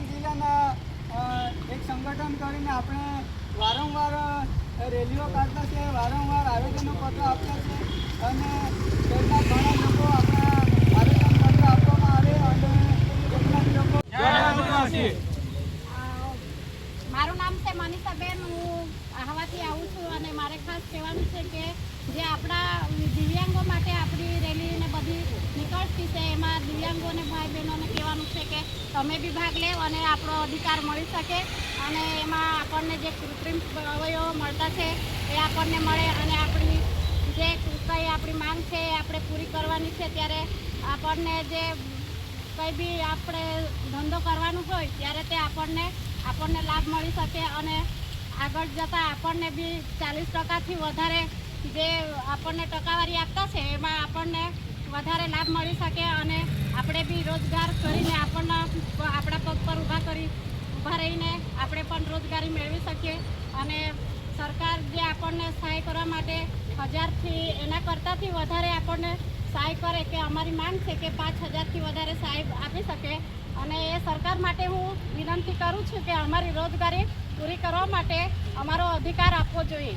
ડાંગ જિલ્લાના એક સંગઠન કરીને આપણે વારંવાર રેલીઓ કાઢતા છે, વારંવાર આવેદનપત્રો આપ્યા છે અને કેટલાક ઘણા લોકો આપણા આવેદનપત્ર આપવામાં આવે અને કેટલાક લોકો મારું નામ છે મનીષાબેન, હું આહવાથી આવું છું અને મારે ખાસ કહેવાનું છે કે જે આપણા દિવ્યાંગો માટે આપણી રેલી ને બધી નીકળતી છે એમાં દિવ્યાંગોને ભાઈ બહેનોને કહેવાનું છે કે તમે બી ભાગ લેવ અને આપણો અધિકાર મળી શકે અને એમાં આપણને જે કૃત્રિમ અવયવો મળતા છે એ આપણને મળે અને આપણી જે કંઈ આપણી માંગ છે એ આપણે પૂરી કરવાની છે। ત્યારે આપણને જે કંઈ બી આપણે ધંધો કરવાનું હોય ત્યારે તે આપણને લાભ મળી શકે અને આગળ જતાં આપણને બી 40%થી વધારે જે આપણને ટકાવારી આપતા છે એમાં આપણને વધારે લાભ મળી શકે અને આપણે બી રોજગાર કરીને આપણા પગ પર ઊભા રહીને આપણે પણ રોજગારી મેળવી શકીએ અને સરકાર જે આપણને સહાય કરવા માટે 1000થી એના કરતાંથી વધારે આપણને સહાય કરે કે અમારી માંગ છે કે 5000થી વધારે સહાય આપી શકે અને એ સરકાર માટે હું વિનંતી કરું છું કે અમારી રોજગારી પૂરી કરવા માટે અમારો અધિકાર આપવો જોઈએ।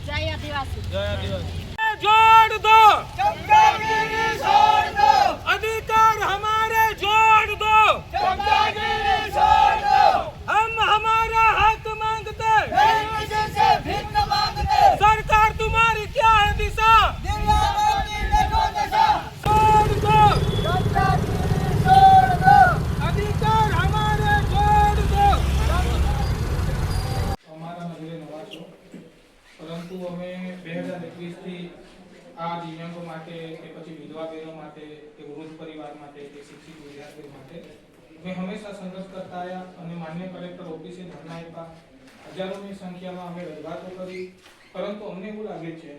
જય આદિવાસી। જય આદિવાસી। जोड़ दो, चमचागिरी छोड़ दो, अधिकार हमारे जोड़ दो, चमचागिरी छोड़ दो, हम हमारा हक मांगते, नहीं किसी से भिन्न मांगते, सरकार तुम्हारी क्या है दिशा, दिव्यांगों की देखो दशा, जोड़ दो, चमचागिरी छोड़ दो, अधिकार हमारे जोड़ दो। અમારા નગરે નવા છો પરંતુ અમે 2021થી આ દિવ્યાંગો માટે કે પછી વિધવા બહેનો માટે કે વૃદ્ધ પરિવાર માટે કે શિક્ષિત વિદ્યાર્થીઓ માટે અમે હંમેશા સંઘર્ષ કરતા આવ્યા અને માન્ય કલેક્ટર ઓફિસે ધરણા આપ્યા, હજારોની સંખ્યામાં અમે રજૂઆતો કરી, પરંતુ અમને એવું લાગે છે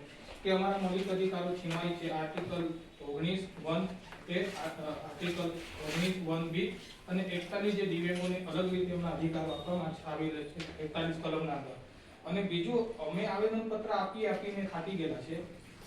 કે અમારા મૌલિક અધિકારો છીનવાય છે। આર્ટિકલ 19(1) એ આર્ટિકલ 19(1)(b) અને 41 જે દિવ્યાંગોને અલગ રીતે એમના અધિકારો આપવામાં આવી રહ્યા છે 41 કલમના અંદર અને બીજું અમે આવેદનપત્ર આપીને થાકી ગયેલા છે।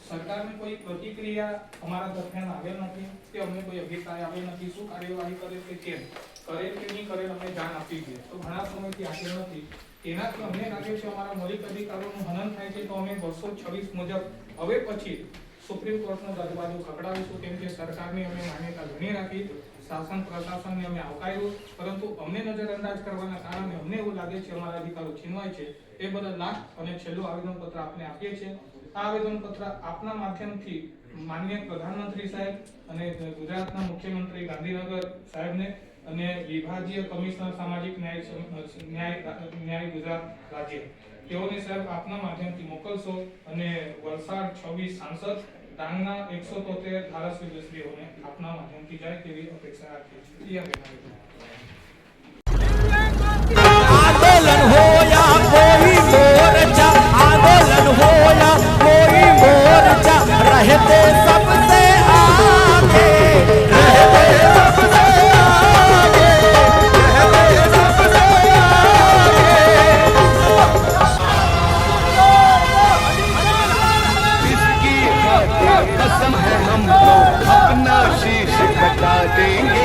સરકારને કોઈ પ્રતિક્રિયા અમારા દરમિયાન આવેલ નથી કે અમને કોઈ અભિપ્રાય આવેલ નથી, શું કાર્યવાહી કરે કે કેમ કરે કે નહીં કરે અમને જાણ આપી દે તો ઘણા સમયથી આપેલ નથી। એનાથી અમને લાગે છે અમારા મૌલિક અધિકારોનું હનન થાય છે તો અમે 226 મુજબ હવે પછી સુપ્રીમ કોર્ટનો દરવાજો ખખડાવીશું કેમ કે સરકારની અમે માન્યતા ઘણી રાખી, શાસન પ્રશાસનને અમે આવકાર્યું પરંતુ અમને નજરઅંદાજ કરવાના કારણે અમને એવું લાગે છે અમારા અધિકારો છીનવાય છે। એ બદલ લાસ્ટ અને છેલ્લું આવેદનપત્ર આપને આપીએ છીએ। આ આવેદનપત્ર આપના માધ્યમથી માનનીય પ્રધાનમંત્રી સાહેબ અને ગુજરાતના મુખ્યમંત્રી ગાંધીનગર સાહેબને અને વિભાગીય કમિશનર સામાજિક ન્યાય ગુજરાત રાજ્ય તેઓને સાહેબ આપના માધ્યમથી મોકલશો અને વલસાડ 26 સાંસદ ડાંગના 173 ધારાસભ્યશ્રીઓને આપના માધ્યમથી જાય તેવી અપેક્ષા રાખીએ છીએ। आंदोलन हो या कोई मोर्चा, आंदोलन हो या कोई मोर्चा, रहते सबसे आगे, रहते सबसे आगे, रहते सबसे आगे। इसकी कसम है हम तो अपना शीश कटा देंगे।